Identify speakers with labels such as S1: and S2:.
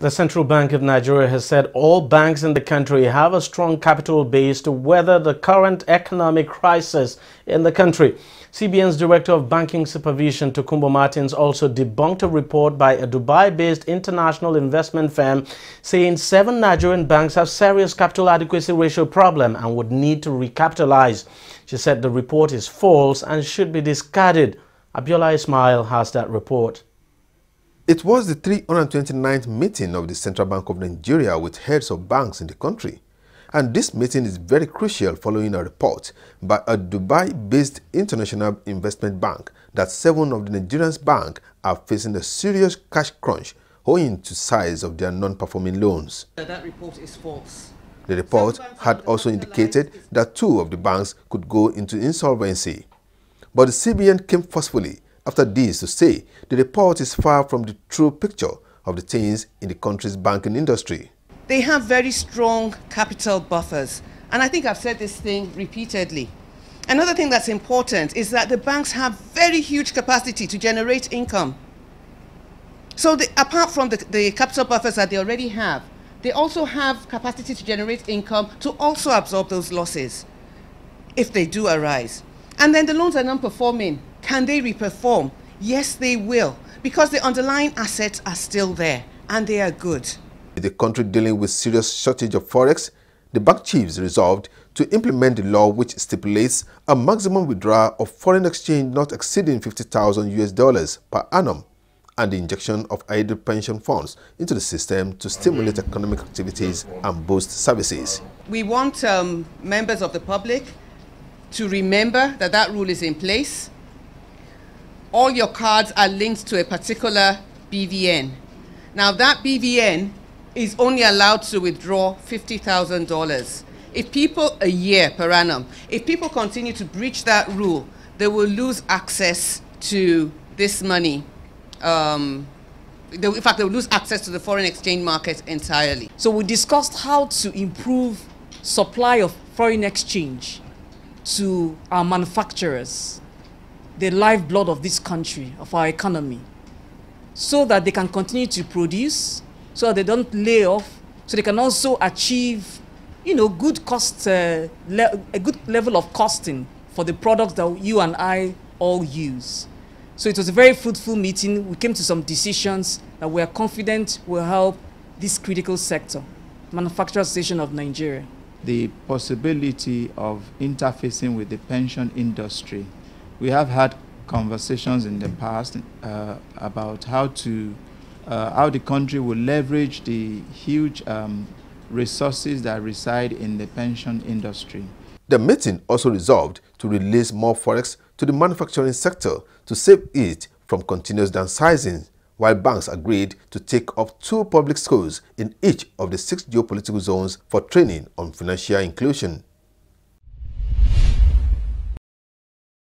S1: The Central Bank of Nigeria has said all banks in the country have a strong capital base to weather the current economic crisis in the country. CBN's Director of Banking Supervision, Tokunbo Martins, also debunked a report by a Dubai-based international investment firm saying 7 Nigerian banks have serious capital adequacy ratio problem and would need to recapitalize. She said the report is false and should be discarded. Abiola Ismail has that report.
S2: It was the 329th meeting of the Central Bank of Nigeria with heads of banks in the country. And this meeting is very crucial following a report by a Dubai-based international investment bank that 7 of the Nigerian banks are facing a serious cash crunch owing to size of their non-performing loans.
S3: That report is false.
S2: The report had also indicated that 2 of the banks could go into insolvency. But the CBN came forcefully after this to say the report is far from the true picture of the things in the country's banking industry.
S3: They have very strong capital buffers, and I think I've said this thing repeatedly. Another thing that's important is that the banks have very huge capacity to generate income. So apart from the capital buffers that they already have, they also have capacity to generate income to also absorb those losses if they do arise. And then the loans are non-performing. Can they reperform? Yes, they will, because the underlying assets are still there and they are good.
S2: With the country dealing with serious shortage of forex, the bank chiefs resolved to implement the law which stipulates a maximum withdrawal of foreign exchange not exceeding $50,000 per annum and the injection of idle pension funds into the system to stimulate economic activities and boost services.
S3: We want members of the public to remember that that rule is in place. All your cards are linked to a particular BVN. Now that BVN is only allowed to withdraw $50,000. If people, a year per annum, if people continue to breach that rule, they will lose access to this money. In fact, they will lose access to the foreign exchange market entirely.
S4: So we discussed how to improve supply of foreign exchange to our manufacturers, the lifeblood of this country, of our economy, so that they can continue to produce, so that they don't lay off, so they can also achieve, good cost, a good level of costing for the products that you and I all use. So it was a very fruitful meeting. We came to some decisions that we are confident will help this critical sector, Manufacturers Association of Nigeria.
S5: The possibility of interfacing with the pension industry. We have had conversations in the past about how the country will leverage the huge resources that reside in the pension industry.
S2: The meeting also resolved to release more forex to the manufacturing sector to save it from continuous downsizing, while banks agreed to take up 2 public schools in each of the 6 geopolitical zones for training on financial inclusion.